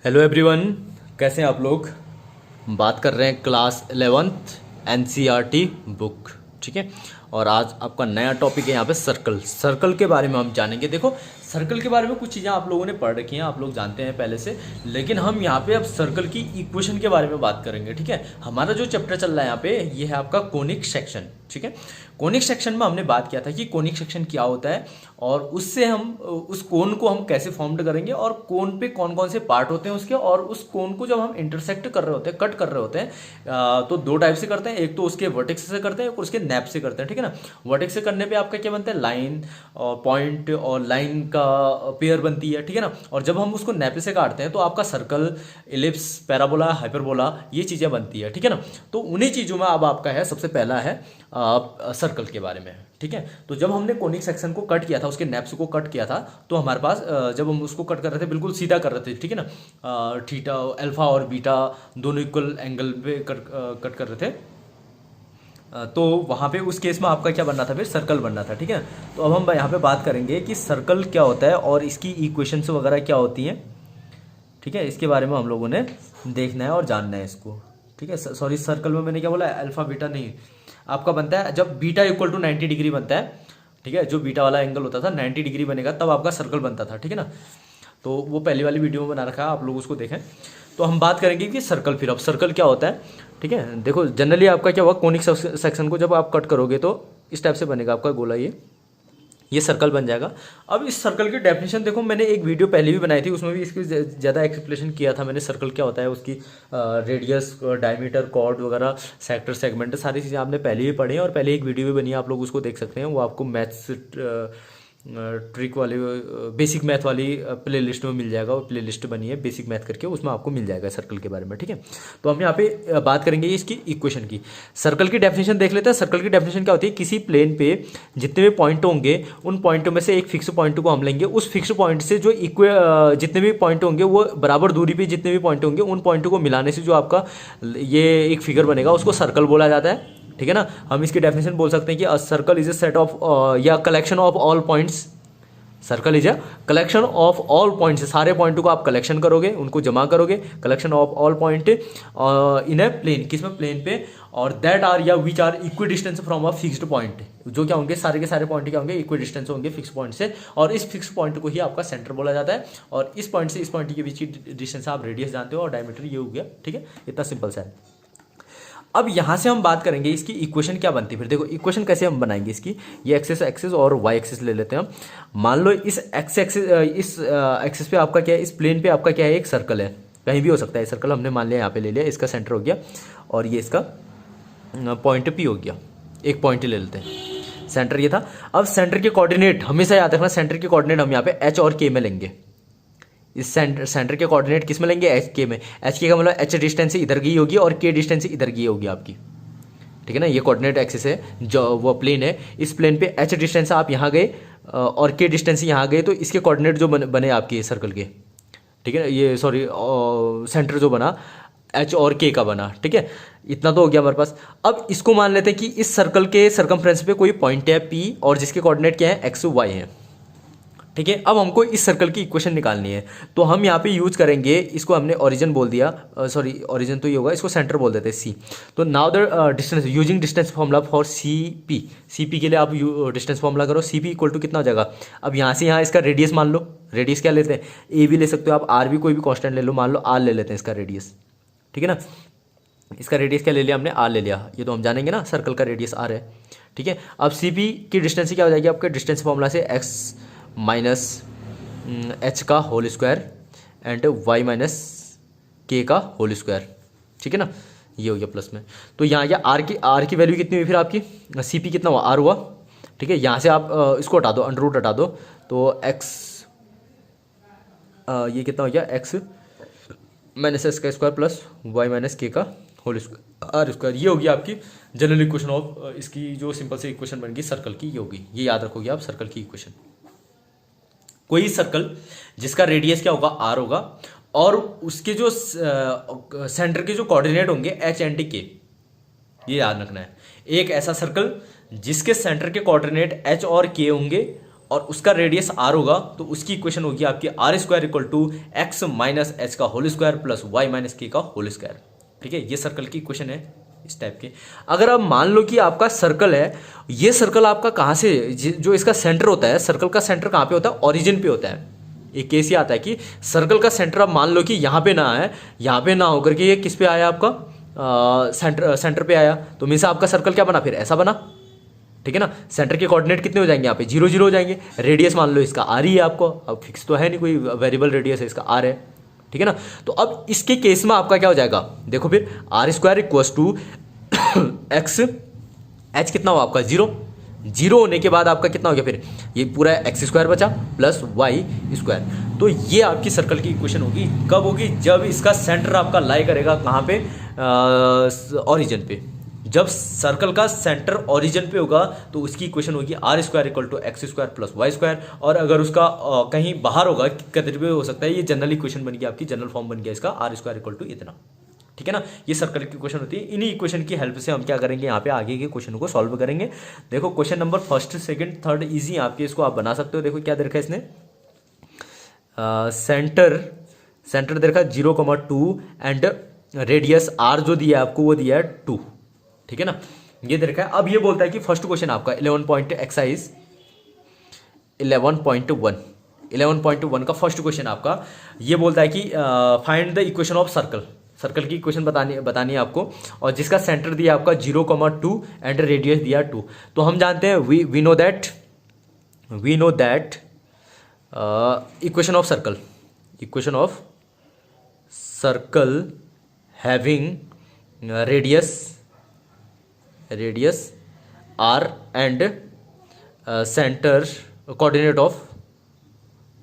Hello everyone, कैसे हैं आप लोग। बात कर रहे हैं क्लास 11th एनसीईआरटी बुक। ठीक है। और आज आपका नया टॉपिक है यहाँ पे सर्कल के बारे में हम जानेंगे। देखो, सर्कल के बारे में कुछ चीज़ें आप लोगों ने पढ़ रखी हैं, आप लोग जानते हैं पहले से, लेकिन हम यहाँ पे अब सर्कल की इक्वेशन के बारे में बात करेंगे। ठीक है। हमारा जो चैप्टर चल रहा है यहाँ पे ये है आपका कोनिक सेक्शन। ठीक है। कोनिक सेक्शन में हमने बात किया था कि कोनिक सेक्शन क्या होता है और उससे हम उस कोन को हम कैसे फॉर्म्ड करेंगे और कोन पे कौन कौन से पार्ट होते हैं उसके, और उस कोन को जब हम इंटरसेक्ट कर रहे होते हैं, कट कर रहे होते हैं, तो दो टाइप से करते हैं। एक तो उसके वर्टेक्स से करते हैं और उसके नैप से करते हैं। ठीक है ना। वर्टेक्स से करने पे आपका क्या बनता है, लाइन और पॉइंट और लाइन का पेयर बनती है। ठीक है ना। और जब हम उसको नैप से काटते हैं तो आपका सर्कल, इलिप्स, पैराबोला, हाइपरबोला, ये चीज़ें बनती है। ठीक है ना। तो उन्हीं चीज़ों में अब आपका है, सबसे पहला है सर्कल के बारे में। ठीक है। तो जब हमने कोनिक सेक्शन को कट किया था, उसके नैप्स को कट किया था, तो हमारे पास जब हम उसको कट कर रहे थे बिल्कुल सीधा कर रहे थे। ठीक है ना। थीटा, अल्फा और बीटा दोनों इक्वल एंगल पे कट कर रहे थे, तो वहाँ पे उस केस में आपका क्या बनना था, फिर सर्कल बनना था। ठीक है। तो अब हम यहाँ पे बात करेंगे कि सर्कल क्या होता है और इसकी इक्वेशंस वगैरह क्या होती हैं। ठीक है। इसके बारे में हम लोगों ने देखना है और जानना है इसको। ठीक है। सॉरी, सर्कल में मैंने क्या बोला, अल्फा बीटा नहीं, आपका बनता है जब बीटा इक्वल टू 90 डिग्री बनता है। ठीक है। जो बीटा वाला एंगल होता था 90 डिग्री बनेगा तब आपका सर्कल बनता था। ठीक है ना। तो वो पहली वाली वीडियो में बना रखा है, आप लोग उसको देखें। तो हम बात करेंगे कि सर्कल, फिर अब सर्कल क्या होता है। ठीक है। देखो, जनरली आपका क्या हुआ, कोनिक सेक्शन को जब आप कट करोगे तो इस टाइप से बनेगा आपका गोला, ये सर्कल बन जाएगा। अब इस सर्कल की डेफिनेशन देखो, मैंने एक वीडियो पहले भी बनाई थी, उसमें भी इसकी ज़्यादा एक्सप्लेनेशन किया था मैंने, सर्कल क्या होता है, उसकी रेडियस, डायमीटर, कॉर्ड वगैरह, सेक्टर, सेगमेंट, सारी चीज़ें आपने पहले भी पढ़ी हैं और पहले एक वीडियो भी बनी है, आप लोग उसको देख सकते हैं। वो आपको मैथ्स ट्रिक वाले, बेसिक मैथ वाली प्ले लिस्ट में मिल जाएगा। वो प्ले लिस्ट बनी है बेसिक मैथ करके, उसमें आपको मिल जाएगा सर्कल के बारे में। ठीक है। तो हम यहाँ पे बात करेंगे इसकी इक्वेशन की। सर्कल की डेफिनेशन देख लेते हैं। सर्कल की डेफिनेशन क्या होती है, किसी प्लेन पे जितने भी पॉइंट होंगे उन पॉइंटों में से एक फिक्स पॉइंट को हम लेंगे, उस फिक्स पॉइंट से जो जितने भी पॉइंट होंगे वो बराबर दूरी पे जितने भी पॉइंट होंगे उन पॉइंटों को मिलाने से जो आपका ये एक फिगर बनेगा उसको सर्कल बोला जाता है। ठीक है ना। हम इसकी डेफिनेशन बोल सकते हैं कि a circle is a set of या collection of all points. Circle is a collection of all points, सारे पॉइंटों को आप कलेक्शन करोगे, उनको जमा करोगे, collection of all point in a plane, किसमें, प्लेन पे, और दैट आर या which are equidistance from a fixed point, जो क्या होंगे, सारे के सारे पॉइंट क्या होंगे, इक्वी डिस्टेंस होंगे फिक्स पॉइंट से, और इस फिक्स पॉइंट को ही आपका सेंटर बोला जाता है। और इस पॉइंट से इस पॉइंट के बीच की डिस्टेंस आप रेडियस जानते हो और डायमीटर ये हो गया। ठीक है। इतना सिंपल सा है। अब यहाँ से हम बात करेंगे इसकी इक्वेशन क्या बनती है। फिर देखो इक्वेशन कैसे हम बनाएंगे इसकी, ये एक्सिस और वाई एक्सिस ले लेते हैं हम। मान लो इस एक्सिस पे आपका क्या है, इस प्लेन पे आपका क्या है, एक सर्कल है, कहीं भी हो सकता है सर्कल, हमने मान लिया यहाँ पे ले लिया, इसका सेंटर हो गया और ये इसका पॉइंट पी हो गया। एक पॉइंट ले लेते हैं, सेंटर ये था। अब सेंटर के कोऑर्डिनेट हमेशा याद रखना, सेंटर के कोऑर्डिनेट हम यहाँ पे एच और के में लेंगे। इस सेंटर के कोऑर्डिनेट किस में लेंगे, एच के में। एच के का मतलब एच डिस्टेंस इधर की होगी और के डिस्टेंस इधर की होगी आपकी। ठीक है ना। ये कोऑर्डिनेट एक्सिस है, जो वो प्लेन है, इस प्लेन पे एच डिस्टेंस आप यहाँ गए और के डिस्टेंस यहाँ गए, तो इसके कोऑर्डिनेट जो बने आपके सर्कल के, ठीक है ना, ये सॉरी सेंटर जो बना एच और के का बना। ठीक है। इतना तो हो गया हमारे पास। अब इसको मान लेते हैं कि इस सर्कल के सर्कमफ्रेंस पे कोई पॉइंट है पी और जिसके कोऑर्डिनेट क्या है, एक्स वाई है। ठीक है। अब हमको इस सर्कल की इक्वेशन निकालनी है, तो हम यहाँ पे यूज करेंगे, इसको हमने ओरिजिन बोल दिया, सॉरी ओरिजिन तो ये होगा, इसको सेंटर बोल देते हैं सी। तो now the distance using distance formula for C P के लिए आप डिस्टेंस फॉर्मूला करो, सी पी इक्वल टू कितना हो जाएगा। अब यहाँ से यहाँ इसका रेडियस मान लो, रेडियस क्या लेते हैं, ए भी ले सकते हो आप, आर भी कोई भी कॉन्स्टेंट ले लो, मान लो आर ले लेते हैं इसका रेडियस। ठीक है ना। इसका रेडियस क्या ले लिया हमने, आर ले लिया, ये तो हम जानेंगे ना, सर्कल का रेडियस आर है। ठीक है। अब सी पी की डिस्टेंस क्या हो जाएगी आपके डिस्टेंस फॉर्मूला से, एक्स माइनस एच का whole square and y minus के का होल स्क्वायर। ठीक है ना। ये हो गया प्लस में, तो यहाँ या आर की वैल्यू कितनी हुई फिर आपकी, सी पी कितना हुआ, आर हुआ। ठीक है। यहाँ से आप इसको हटा दो, अंडर रूट हटा दो, तो एक्स ये कितना हो गया, एक्स माइनस एस का स्क्वायर प्लस वाई माइनस के का होल स्क्वायर आर स्क्वायर। ये होगी आपकी जनरल इक्वेशन ऑफ, इसकी जो सिंपल से इक्वेशन बन गई सर्कल की, ये होगी, ये याद रखोगे आप सर्कल की इक्वेशन। कोई सर्कल जिसका रेडियस क्या होगा, आर होगा, और उसके जो सेंटर के जो कोऑर्डिनेट होंगे एच एंड के, ये याद रखना है। एक ऐसा सर्कल जिसके सेंटर के कोऑर्डिनेट एच और के होंगे और उसका रेडियस आर होगा, तो उसकी इक्वेशन होगी आपकी r square equal to x minus H का whole square plus y minus के का होल स्क्वायर। ठीक है, ये सर्कल की इक्वेशन है इस टाइप के। अगर आप मान लो कि आपका सर्कल है, ये सर्कल आपका कहाँ से, जो इसका सेंटर होता है, सर्कल का सेंटर कहाँ पे होता है, ओरिजिन पे होता है। एक केस ही आता है कि सर्कल का सेंटर आप मान लो कि यहाँ पे ना है, यहाँ पे ना होकर के ये किस पे आया आपका सेंटर पे आया, तो मीन्स आपका सर्कल क्या बना, फिर ऐसा बना। ठीक है ना, सेंटर के कोऑर्डिनेट कितने हो जाएंगे यहाँ पे, 0 0 हो जाएंगे। रेडियस मान लो इसका आर ही है आपको, अब फिक्स तो है नहीं, कोई वेरिएबल रेडियस है इसका, आर है। ठीक है ना, तो अब इसके केस में आपका क्या हो जाएगा, देखो फिर r square equals to x, h कितना हो आपका 0, 0 होने के बाद आपका कितना हो गया, फिर ये पूरा एक्स स्क्वायर बचा प्लस वाई स्क्वायर। तो ये आपकी सर्कल की इक्वेशन होगी। कब होगी, जब इसका सेंटर आपका लाई करेगा कहाँ पे, ओरिजिन पे। जब सर्कल का सेंटर ओरिजिन पे होगा तो उसकी इक्वेशन होगी r square equal to x square plus y square. और अगर उसका कहीं बाहर होगा, किधर भी हो सकता है, ये जनरल इक्वेशन बन गया आपकी, जनरल फॉर्म बन गया इसका आर स्क्वायर इक्वल टू इतना। ठीक है ना, ये सर्कल की इक्वेशन होती है। इन्हीं इक्वेशन की हेल्प से हम क्या करेंगे, यहाँ पे आगे के क्वेश्चन को सॉल्व करेंगे। देखो question number first second third easy आपके, इसको आप बना सकते हो। देखो क्या दे रखा है इसने, सेंटर दे रखा है 0,2 एंड रेडियस आर जो दिया है आपको वो दिया है 2। ठीक है ना, ये दे रखा है। अब ये बोलता है कि फर्स्ट क्वेश्चन आपका 11.1 का फर्स्ट क्वेश्चन आपका ये बोलता है कि find the equation of circle. Circle की इक्वेशन बतानी है आपको, और जिसका सेंटर दिया आपका 0,2 एंड रेडियस दिया 2। तो हम जानते हैं we know that equation of circle having radius r and centre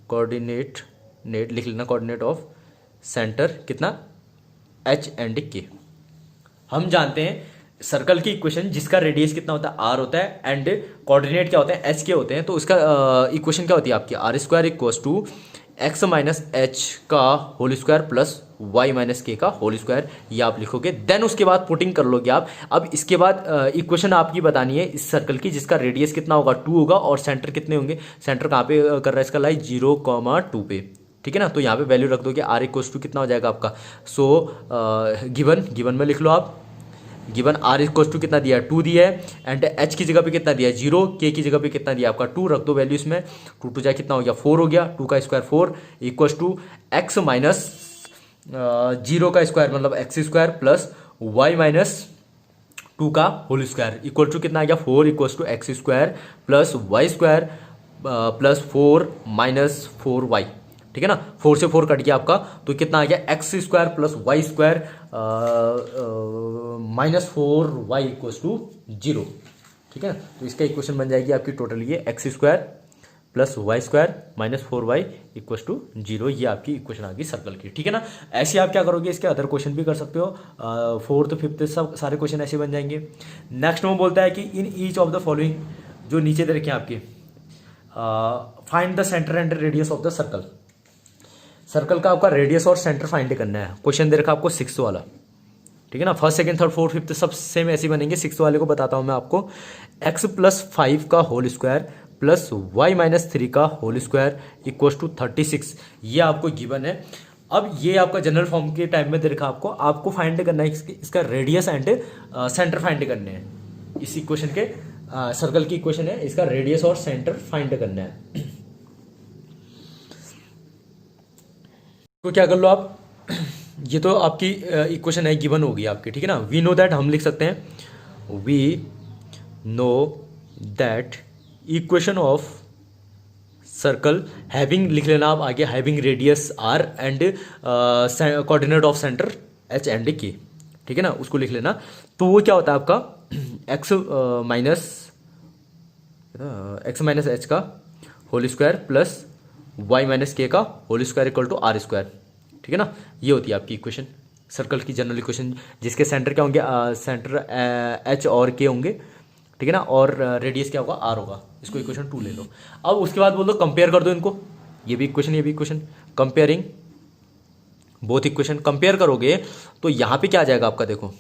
coordinate लिख लेना, कोऑर्डिनेट ऑफ सेंटर कितना एच एंड के। हम जानते हैं सर्कल की इक्वेशन जिसका रेडियस कितना होता है, आर होता है, एंड कोऑर्डिनेट क्या होते हैं, एच के होते हैं। तो उसका इक्वेशन क्या होती है आपकी, r square equals to x minus H का whole square plus y minus के का होल स्क्वायर, ये आप लिखोगे। देन उसके बाद पुटिंग कर लोगे आप। अब इसके बाद इक्वेशन आपकी बतानी है इस सर्कल की जिसका रेडियस कितना होगा 2 होगा, और सेंटर कितने होंगे, सेंटर कहाँ पे कर रहा है इसका लाई 0,2 पे। ठीक है ना, तो यहाँ पे वैल्यू रख दोगे, आर इक्वल्स टू कितना हो जाएगा आपका। सो गिवन में लिख लो आप, गिवन आर इक्वल्स टू कितना दिया है 2 दिया है, एंड एच की जगह पे कितना दिया है 0, के की जगह पे कितना दिया आपका 2, रख दो वैल्यू इसमें। 2 2 जा कितना हो गया 4 हो गया, 2 का square 4 equals to x minus 0 का स्क्वायर मतलब x square plus y minus 2 का होल स्क्वायर इक्वल टू कितना आ गया 4 equals to x square plus y square plus 4 minus 4y। ठीक है ना, 4 से 4 कट गया आपका, तो कितना आ गया x square plus y square minus 4y equals to 0। ठीक है ना, तो इसका इक्वेशन बन जाएगी आपकी टोटल ये x square plus y square minus 4y equals to 0। ये आपकी इक्वेशन आ गई सर्कल की। ठीक है ना, ऐसे आप क्या करोगे, इसके अदर क्वेश्चन भी कर सकते हो, 4th 5th सब सारे क्वेश्चन ऐसे बन जाएंगे। नेक्स्ट में बोलता है कि in each of the following, जो नीचे दे रखे हैं आपके, find the centre and radius of the circle. Circle का आपका रेडियस और सेंटर फाइंड करना है। क्वेश्चन दे रखा आपको 6th वाला। ठीक है ना, first second third fourth fifth सब सेम ऐसे बनेंगे। 6th वाले को बताता हूं मैं आपको, x प्लस 5 का whole square plus y minus 3 का होल स्क्वायर इक्वल टू 36, ये आपको गिवन है। अब ये आपका जनरल फॉर्म के टाइम में दे रखा आपको फाइंड करना है इसका रेडियस एंड सेंटर फाइंड करने हैं। इस इक्वेशन के सर्कल की इक्वेशन है, इसका रेडियस और सेंटर फाइंड करना है। तो क्या कर लो आप, ये तो आपकी इक्वेशन है, गिवन होगी आपकी। ठीक है ना, वी नो दैट हम लिख सकते हैं, we know that equation of circle having, लिख लेना आप आगे, having radius r and coordinate of centre h and k. ठीक है ना, उसको लिख लेना। तो वो क्या होता है आपका एक्स माइनस एच का whole square plus y minus के का whole square equal to are square. ठीक है ना, ये होती है आपकी इक्वेशन, सर्कल की जनरल इक्वेशन, जिसके सेंटर क्या होंगे, सेंटर एच और के होंगे। ठीक है ना, और रेडियस क्या होगा आर होगा। इसको इक्वेशन 2 ले लो। अब उसके बाद बोल दो कंपेयर कर दो इनको, ये भी equation comparing both equation. Compare करोगे तो यहां पे क्या आ जाएगा आपका, देखो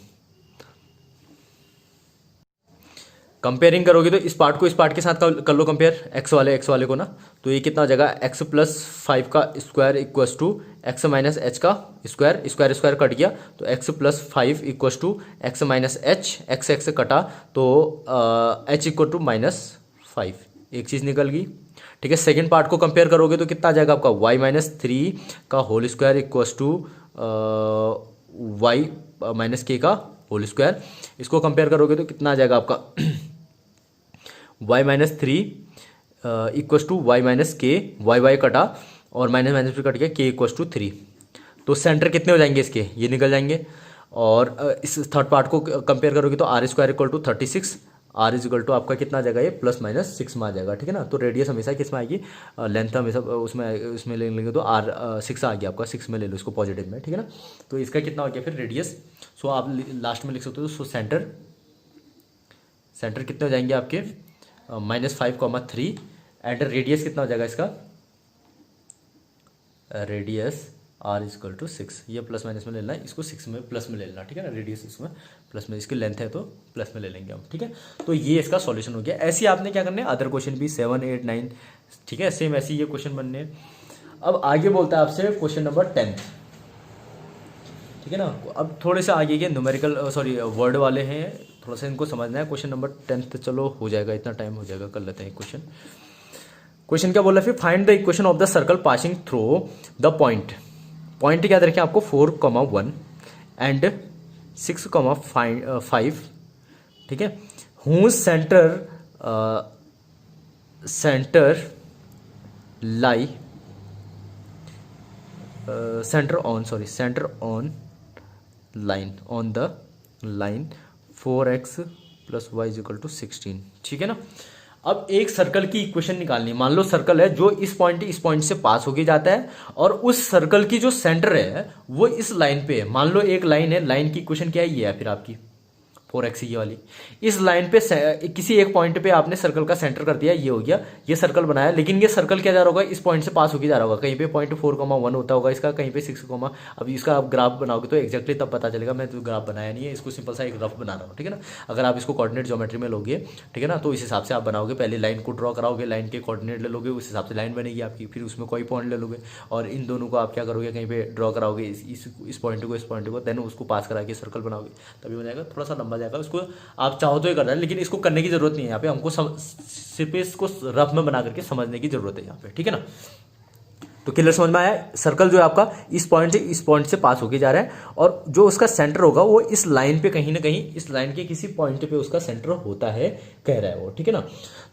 कंपेयरिंग करोगे तो इस पार्ट को इस पार्ट के साथ कर लो कंपेयर, एक्स वाले को ना, तो ये कितना हो जाएगा एक्स प्लस 5 का square equals to x minus H का स्क्वायर, स्क्वायर स्क्वायर कट गया तो x plus 5 equals to x minus h, x x कटा तो एच इक्वल टू -5, एक चीज़ निकल गई। ठीक है, सेकेंड पार्ट को कंपेयर करोगे तो कितना आ जाएगा आपका y माइनस 3 का whole square equals to y minus के का होल स्क्वायर। इसको कंपेयर करोगे तो कितना आ जाएगा आपका y minus 3 equals to y minus k, y कटा और माइनस माइनस भी कट गया, के इक्वस टू 3। तो सेंटर कितने हो जाएंगे इसके, ये निकल जाएंगे। और इस थर्ड पार्ट को कंपेयर करोगे तो r square equal to 36, r is equal to आपका कितना आ जाएगा ये +-6 में आ जाएगा। ठीक है ना, तो रेडियस हमेशा किस में आएगी, लेंथ हमेशा उसमें ले लेंगे तो आर 6 आ गया आपका, 6 में ले लो इसको पॉजिटिव में। ठीक है ना, तो इसका कितना हो गया फिर रेडियस। सो आप लास्ट में लिख सकते हो, सो सेंटर कितने हो जाएंगे आपके -5,3 एंड रेडियस कितना हो जाएगा इसका, radius R is equal to 6, ये प्लस माइनस में लेना है, इसको 6 में प्लस में ले लेना। ठीक है ना, रेडियस इसमें प्लस में, इसकी लेंथ है तो प्लस में ले लेंगे हम। ठीक है, तो ये इसका सॉल्यूशन हो गया। ऐसे ही आपने क्या करना है, अदर क्वेश्चन भी 7, 8, 9, ठीक है, सेम ऐसे ही ये क्वेश्चन बनने हैं। अब आगे बोलता है आपसे क्वेश्चन नंबर 10। ठीक है ना, अब थोड़े से आगे के न्यूमेरिकल वर्ड वाले हैं, थोड़ा सा इनको समझना है। क्वेश्चन नंबर 10 चलो हो जाएगा, इतना टाइम हो जाएगा, कर लेते हैं क्वेश्चन क्या बोल रहा है फिर, find the equation of the circle passing through the point याद रखें आपको 4,1 एंड 6,5। ठीक है, whose centre lie centre on line on the line 4x + y = 16। ठीक है ना, अब एक सर्कल की इक्वेशन निकालनी है। मान लो सर्कल है जो इस पॉइंट से पास होके जाता है और उस सर्कल की जो सेंटर है वो इस लाइन पे है। मान लो एक लाइन है, लाइन की इक्वेशन क्या है, ये है फिर आपकी 4x ये वाली। इस लाइन पे किसी एक पॉइंट पे आपने सर्कल का सेंटर कर दिया, ये हो गया, ये सर्कल बनाया। लेकिन ये सर्कल क्या जा रहा होगा, इस पॉइंट से पास होके जा रहा होगा। कहीं पे पॉइंट 4,1 होता होगा इसका, कहीं पे 6, अभी इसका आप ग्राफ बनाओगे तो एक्जैक्टली तब पता चलेगा। मैं तो ग्राफ बनाया नहीं है, इसको सिंपल सा एक रफ बना रहा हूँ। ठीक है ना, अगर आप इसको कोऑर्डिनेट ज्योमेट्री में लोगे, ठीक है ना, तो इस हिसाब से आप बनाओगे। पहले लाइन को ड्रॉ कराओगे, लाइन के कोऑर्डिनेट ले लोगे, उस हिसाब से लाइन बनेगी आपकी। फिर उसमें कोई पॉइंट ले लोगे और इन दोनों को आप क्या करोगे, कहीं पे ड्रॉ कराओगे, इस पॉइंट को, देन उसको पास करा के सर्कल बनाओगे, तभी हो जाएगा। थोड़ा सा लंबा जाएगा, उसको आप चाहो तो ये करना है, लेकिन इसको करने की जरूरत नहीं है यहाँ पे। हमको सिर्फ इसको रफ में बना करके समझने की जरूरत है यहाँ पे। ठीक है ना, तो क्लियर समझ में आया। सर्कल जो है आपका इस पॉइंट से पास होके जा रहा है और जो उसका सेंटर होगा वो इस लाइन पे कहीं ना कहीं, इस लाइन के किसी पॉइंट पे उसका सेंटर होता है, कह रहा है वो। ठीक है ना,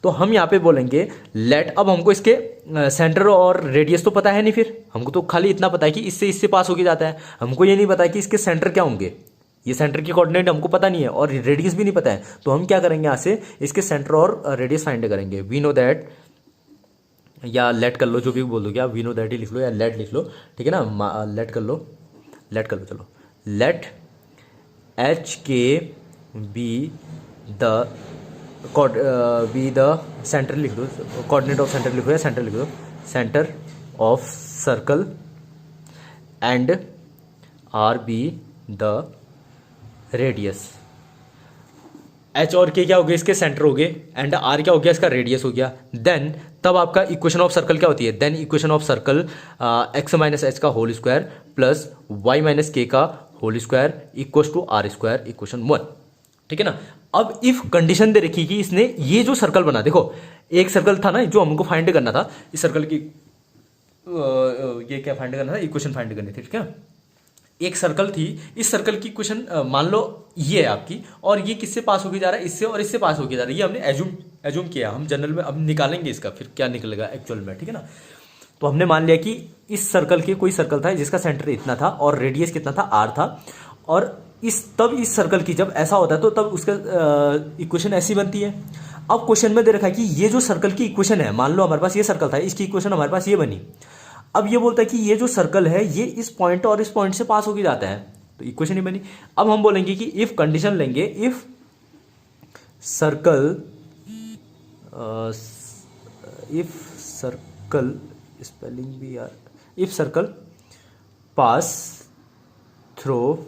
तो हम यहाँ पे बोलेंगे लेट। अब हमको इसके सेंटर और रेडियस तो पता है नहीं, फिर हमको तो खाली इतना पता है कि इससे पास होके जाता है। हमको ये नहीं पता है कि इसके सेंटर क्या होंगे, ये सेंटर की कोऑर्डिनेट हमको पता नहीं है और रेडियस भी नहीं पता है। तो हम क्या करेंगे, यहाँ से इसके सेंटर और रेडियस फाइंड करेंगे। वी नो दैट, या लेट कर लो, जो भी बोलोगे आप, वी नो दैट ही लिख लो या लेट लिख लो। ठीक है ना, लेट कर लो चलो। लेट एच के बी द सेंटर लिख दो, कोऑर्डिनेट ऑफ सेंटर लिखो या सेंटर लिख दो, centre of circle and R be the radius. H और के क्या हो गए, इसके सेंटर हो गए, एंड आर क्या हो गया, इसका रेडियस हो गया। देन तब आपका इक्वेशन ऑफ सर्कल क्या होती है, then equation of circle x minus H का whole square plus y minus के का whole square equal to are square, equation 1। ठीक है ना, अब इफ कंडीशन दे रखी कि इसने ये जो सर्कल बना, देखो एक सर्कल था ना जो हमको फाइंड करना था, इस सर्कल की ये क्या फाइंड करना था, इक्वेशन फाइंड करनी थी। ठीक है, एक सर्कल थी, इस सर्कल की इक्वेशन मान लो ये है आपकी, और ये किससे पास होके जा रहा है, इससे और इससे पास होके जा रहा है। ये हमने एज्यूम किया, हम जनरल में अब निकालेंगे इसका फिर क्या निकलेगा एक्चुअल में। ठीक है ना, तो हमने मान लिया कि इस सर्कल के कोई सर्कल था जिसका सेंटर इतना था और रेडियस कितना था, आर था, और तब इस सर्कल की जब ऐसा होता है तो तब उसका इक्वेशन ऐसी बनती है। अब क्वेश्चन में दे रखा है कि ये जो सर्कल की इक्वेशन है, मान लो हमारे पास ये सर्कल था, इसकी इक्वेशन हमारे पास ये बनी। अब ये बोलता है कि ये जो सर्कल है ये इस पॉइंट और इस पॉइंट से पास होके जाता है, तो इक्वेशन ही बनी। अब हम बोलेंगे कि इफ कंडीशन लेंगे, इफ सर्कल स्पेलिंग भी यार, if circle pass through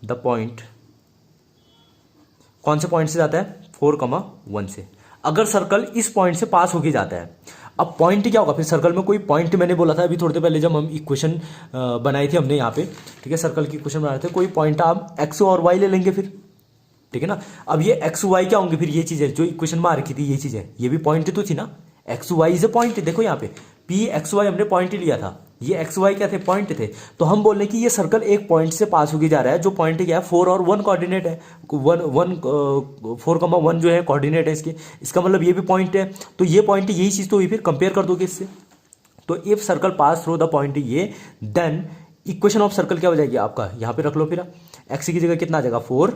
the point, कौन से पॉइंट से जाता है, 4,1 से। अगर सर्कल इस पॉइंट से पास होके जाता है, अब पॉइंट क्या होगा फिर सर्कल में, कोई पॉइंट मैंने बोला था अभी थोड़ी देर पहले जब हम इक्वेशन बनाई थी हमने यहाँ पे, ठीक है, सर्कल की इक्वेशन बना रहे थे, कोई पॉइंट आप एक्स और वाई ले लेंगे फिर, ठीक है ना। अब ये एक्स वाई क्या होंगे फिर, ये चीज़ें जो इक्वेशन में आ रखी थी ये चीज़ें, ये भी पॉइंट तो थी ना, X Y is a point, देखो यहाँ पे पी एक्स वाई हमने पॉइंट लिया था, ये एक्स वाई क्या थे, पॉइंट थे। तो हम बोल रहे हैं कि ये सर्कल एक पॉइंट से पास होके जा रहा है, जो पॉइंट क्या है 4 और 1 कोऑर्डिनेट है, 4,1 जो है कोऑर्डिनेट है इसके, इसका मतलब ये भी पॉइंट है। तो ये पॉइंट यही चीज़ तो हुई, फिर कंपेयर कर दोगे इससे। तो if circle pass through the point ये, देन इक्वेशन ऑफ सर्कल क्या हो जाएगी आपका, यहाँ पे रख लो फिर, एक्स की जगह कितना आ जाएगा 4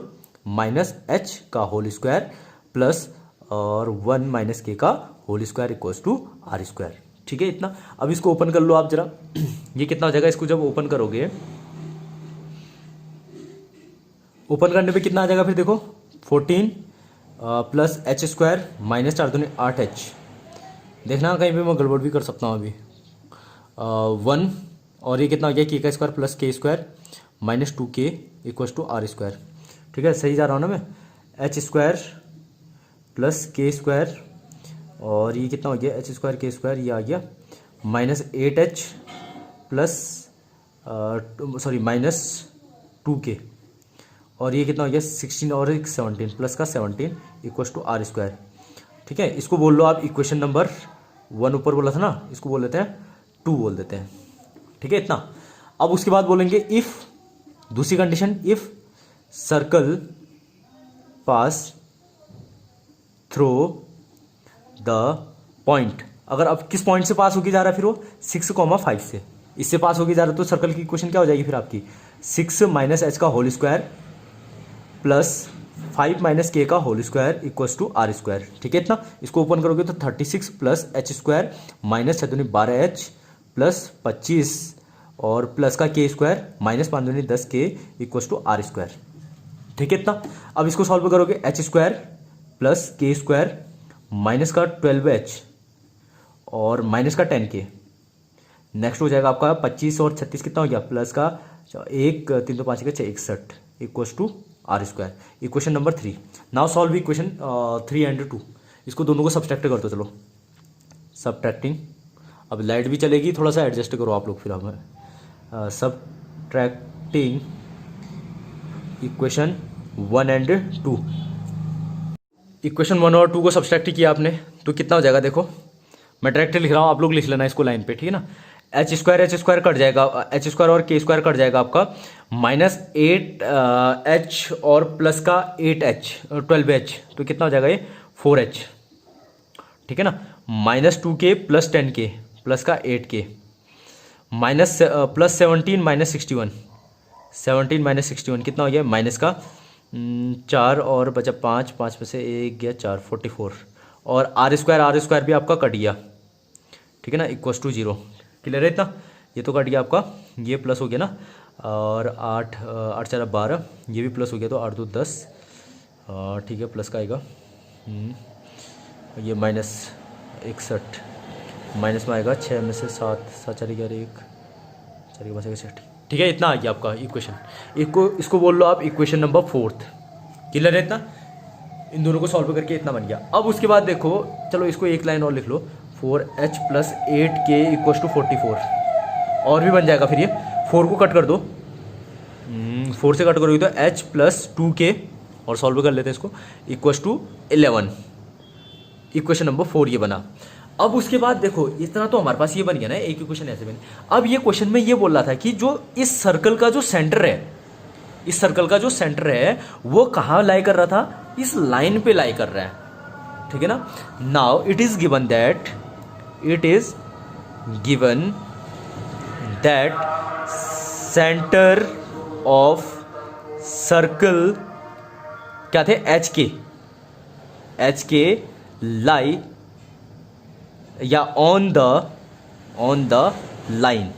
माइनस एच का होल स्क्वायर प्लस और 1 माइनस के का whole square equals to are square, ठीक है इतना। अब इसको ओपन कर लो आप जरा, ये कितना हो जाएगा, इसको जब ओपन करोगे, ओपन करने पे कितना आ जाएगा फिर देखो, 14 प्लस एच स्क्वायर माइनस 4 दूनी 8h, देखना कहीं पे मैं गड़बड़ भी कर सकता हूँ अभी, 1 और ये कितना हो गया, के का square plus K square minus 2k equals to are square, ठीक है, सही जा रहा हूँ ना मैं, H square plus K square और ये कितना हो गया, एच स्क्वायर के स्क्वायर, ये आ गया minus 8h plus sorry minus 2k और ये कितना हो गया 16 और 17 प्लस का 17 इक्वल्स टू आर स्क्वायर, ठीक है। इसको बोल लो आप इक्वेशन नंबर 1 ऊपर बोला था ना, इसको बोल देते हैं 2 बोल देते हैं, ठीक है इतना। अब उसके बाद बोलेंगे इफ, दूसरी condition, if circle pass through the point, अगर अब किस पॉइंट से पास होके जा रहा है फिर वो 6,5 से, इससे पास होके जा रहा है, तो सर्कल की इक्वेशन क्या हो जाएगी फिर आपकी, 6 माइनस एच का होल स्क्वायर प्लस 5 माइनस के का whole square equals to are square, ठीक है इतना। इसको ओपन करोगे तो 36 प्लस एच स्क्वायर माइनस 6 दूनी 12h प्लस 25 और प्लस का के स्क्वायर माइनस 5 दूनी 10k equals to are square, ठीक है इतना। अब इसको सॉल्व करोगे, H square plus K square minus का 12h और माइनस का 10k, नेक्स्ट हो जाएगा आपका 25 और 36 कितना हो गया, प्लस का 1 3 तो 5 का 6 61 equals to are square, equation number 3। Now solve equation 3 and 2, इसको दोनों को सब्सट्रैक्ट कर दो, चलो सब्ट्रैक्टिंग, अब लाइट भी चलेगी, थोड़ा सा एडजस्ट करो आप लोग फिर हमें, सब्ट्रैक्टिंग इक्वेशन 1 एंड 2, इक्वेशन 1 और 2 को सब्सट्रैक्ट किया आपने तो कितना हो जाएगा, देखो मैं डायरेक्ट लिख रहा हूँ, आप लोग लिख लेना इसको लाइन पे, ठीक है ना। एच स्क्वायर कट जाएगा, एच स्क्वायर और के स्क्वायर कट जाएगा आपका, माइनस 8h और प्लस का 8h 12h, तो कितना हो जाएगा ये 4h, ठीक है ना, minus 2k plus 10k plus का 8k minus plus 17 minus 61, 17 minus 61 कितना हो गया, माइनस का 4 और बचा 5, 5 में से 1 गया 4, 44 और आर स्क्वायर भी आपका कट गया, ठीक है ना, इक्वल्स टू 0, क्लियर है इतना। ये तो कट गया आपका, ये प्लस हो गया ना, और 8 8 4 12, ये भी प्लस हो गया तो 8 2 10, ठीक है, प्लस का आएगा, ये माइनस 61 माइनस में आएगा 6 में से 7 7 4 11 1 4 के पास 6, ठीक है इतना आ गया आपका इक्वेशन। इसको बोल लो आप इक्वेशन नंबर 4, क्लियर है इतना। इन दोनों को सॉल्व करके इतना बन गया। अब उसके बाद देखो, चलो इसको एक लाइन और लिख लो, 4h plus 8k equals to 44, और भी बन जाएगा फिर ये, 4 को कट कर दो, 4 से कट करोगे तो h प्लस 2k और सॉल्व कर लेते हैं इसको, इक्वल्स टू 11, इक्वेशन नंबर 4 ये बना। अब उसके बाद देखो इतना तो हमारे पास ये बन गया ना, एक इक्वेशन ऐसे बनी। अब ये क्वेश्चन में ये बोल रहा था कि जो इस सर्कल का जो सेंटर है, इस सर्कल का जो सेंटर है वो कहाँ लाई कर रहा था, इस लाइन पे लाई कर रहा है, ठीक है ना। Now it is given that centre of circle क्या थे, एच के लाई या on the line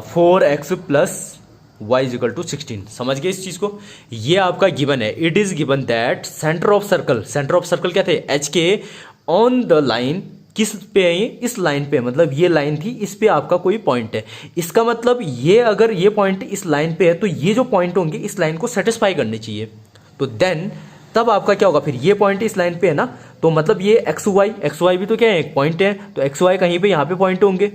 4x plus y is equal to 16। समझ गए इस चीज को, ये आपका गिवन है। It is given that centre of circle क्या थे, एच के ऑन द लाइन, किस पे है ये, इस लाइन पे, मतलब ये लाइन थी, इस पे आपका कोई पॉइंट है। इसका मतलब ये अगर ये पॉइंट इस लाइन पे है तो ये जो पॉइंट होंगे इस लाइन को सेटिस्फाई करने चाहिए, तो देन तब आपका क्या होगा, फिर ये पॉइंट इस लाइन पे है ना, तो मतलब ये एक्स वाई भी तो क्या है, एक पॉइंट है, तो एक्स वाई कहीं पे यहाँ पे पॉइंट होंगे,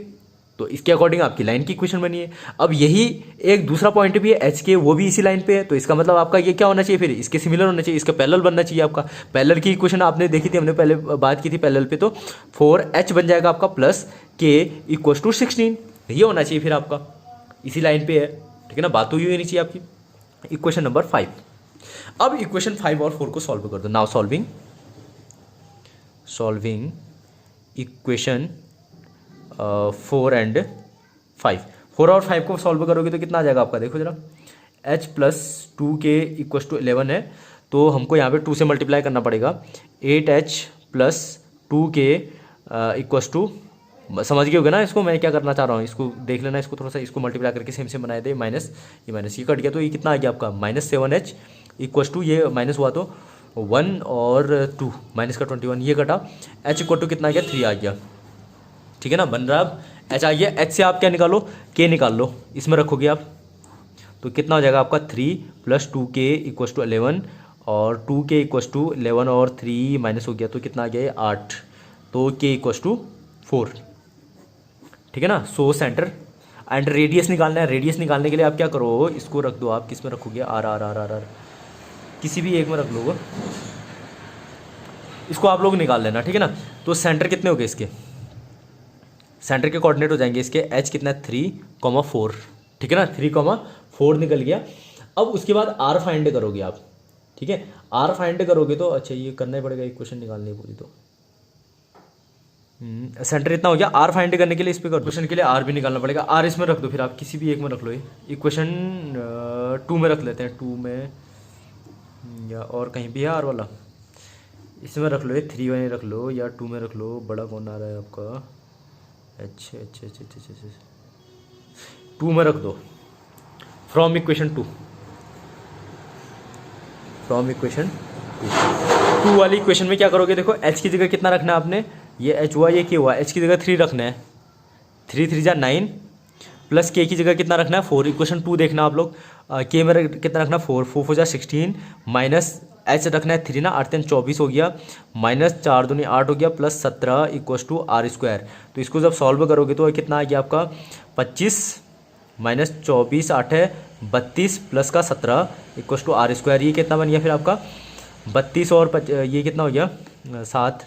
तो इसके अकॉर्डिंग आपकी लाइन की इक्वेशन बनी है। अब यही एक दूसरा पॉइंट भी है एच के, वो भी इसी लाइन पे है, तो इसका मतलब आपका ये क्या होना चाहिए, फिर इसके सिमिलर होना चाहिए, इसका पैरेलल बनना चाहिए आपका। पैरेलल की इक्वेशन आपने देखी थी, हमने पहले बात की थी पैरेलल पे, तो 4h बन जाएगा आपका प्लस के इक्वल टू 16, ये होना चाहिए फिर आपका, इसी लाइन पे है, ठीक है ना, बात तो ये होनी चाहिए आपकी। Equation number 5। अब इक्वेशन 5 और 4 को सॉल्व कर दो। Now solving equation 4 and 5। 4 और 5 को सॉल्व करोगे तो कितना आ जाएगा आपका, देखो जरा, h plus 2k equal to 11 है, तो हमको यहाँ पे 2 से मल्टीप्लाई करना पड़ेगा। 8h plus 2k equal to, समझ गए होगे ना इसको मैं क्या करना चाह रहा हूँ, इसको देख लेना, इसको थोड़ा सा इसको मल्टीप्लाई करके सेम सेम बनाए दे, माइनस ये कट गया, तो ये कितना आ गया आपका -7h इक्वल टू, ये माइनस हुआ तो 1 और 2 माइनस का 21, ये कटा, h इक्वल टू कितना आ गया, 3 आ गया, ठीक है ना, बन रहा है अब h आ गया। h से आप क्या निकालो, k निकाल लो, इसमें रखोगे आप, तो कितना हो जाएगा आपका 3 प्लस 2k इक्वल टू 11, और 2k इक्वल टू 11 और 3 माइनस हो गया, तो कितना आ गया ये 8, तो k इक्वल टू 4, ठीक है ना। सो सेंटर एंड रेडियस निकालना है, रेडियस निकालने के लिए आप क्या करो, इसको रख दो, आप किस में रखोगे, R R R R R, किसी भी एक में रख लो, इसको आप लोग निकाल लेना, ठीक है ना। तो सेंटर कितने हो गए इसके, सेंटर के कोऑर्डिनेट हो जाएंगे इसके, h कितना है 3,4, ठीक है ना, 3,4 निकल गया। अब उसके बाद r फाइंड करोगे आप, ठीक है, r फाइंड करोगे तो अच्छा ये करना ही पड़ेगा, इक्वेशन निकालनी है पूरी, तो सेंटर इतना हो गया। r फाइंड करने के लिए इस पे क्वेश्चन के लिए r भी निकालना पड़ेगा, r इसमें रख दो, फिर आप किसी भी एक में रख लो, इक्वेशन 2 में रख लेते हैं, 2 में या और कहीं भी है r वाला, इसमें रख लो, ये 3 में रख लो या 2 में रख लो, बड़ा कौन आ रहा है आपका, अच्छा 2 में रख दो। फ्रॉम इक्वेशन 2 वाली इक्वेशन में क्या करोगे, देखो h की जगह कितना रखना है आपने, ये h हुआ, ये k हुआ, h की जगह 3 रखना है, 3 3 जा 9, प्लस k की जगह कितना रखना है 4, इक्वेशन 2 देखना आप लोग, k में कितना रखना है 4 4 4 जा 16, माइनस h रखना है 3 ना, 8 3 24 हो गया, माइनस 4 दूनी 8 हो गया, plus 17 equal to are square. तो इसको जब सॉल्व करोगे तो कितना आ गया आपका 25 माइनस 24 8 है 32 प्लस का 17 इक्वल टू आर स्क्वायर। ये कितना बन गया फिर आपका 32 और ये कितना हो गया 7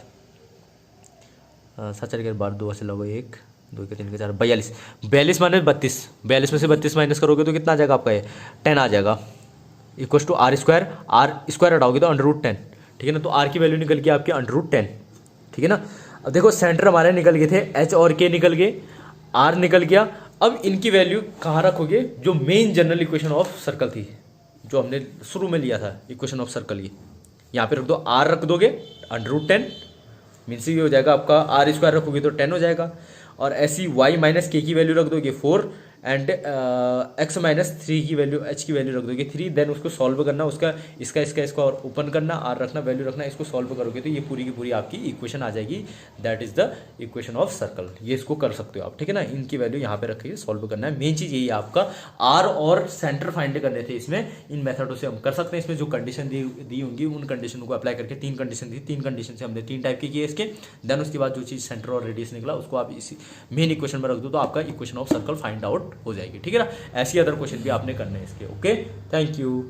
7 4 बार 2 से लगो 1 2 के 3 के 4 42 42 माइनस 32 में से 32 माइनस करोगे तो कितना आ जाएगा आपका, ये 10 आ जाएगा इक्वल टू आर स्क्वायर हटाओगे तो √10, ठीक है ना। तो आर की वैल्यू निकल गई आपकी √10, ठीक है ना। अब देखो सेंटर हमारे निकल गए थे, एच और के निकल गए, आर निकल गया। अब इनकी वैल्यू कहाँ रखोगे, जो main general equation of circle थी, जो हमने शुरू में लिया था इक्वेशन ऑफ सर्कल, ये यहाँ पे रख दो, आर रख दोगे √10 मीन्स ये हो जाएगा आपका, आर स्क्वायर रखोगे तो 10 हो जाएगा, और ऐसी वाई माइनस के की वैल्यू रख दोगे 4 एंड एक्स माइनस 3 की वैल्यू एच की वैल्यू रख दोगे 3, देन उसको सॉल्व करना, उसका इसका और ओपन करना, आर रखना, वैल्यू रखना, इसको सॉल्व करोगे तो ये पूरी की पूरी आपकी इक्वेशन आ जाएगी, that is the equation of circle. ये इसको कर सकते हो आप, ठीक है ना। इनकी वैल्यू यहाँ पे रखिए, सॉल्व करना है, मेन चीज यही है आपका, आर और सेंटर फाइंड करने थे इसमें। इन मेथडों से हम कर सकते हैं, इसमें जो कंडीशन दी होंगी उन कंडीशन को अप्लाई करके, 3 कंडीशन थी, 3 कंडीशन से हमने 3 टाइप की किए इसके, देन उसके बाद जो चीज सेंटर और रेडियस निकला उसको आप इसी मेन इक्वेशन में रख दो, तो आपका equation of circle find out हो जाएगी, ठीक है ना। ऐसी अदर क्वेश्चन भी आपने करने हैं इसके। Okay, thank you.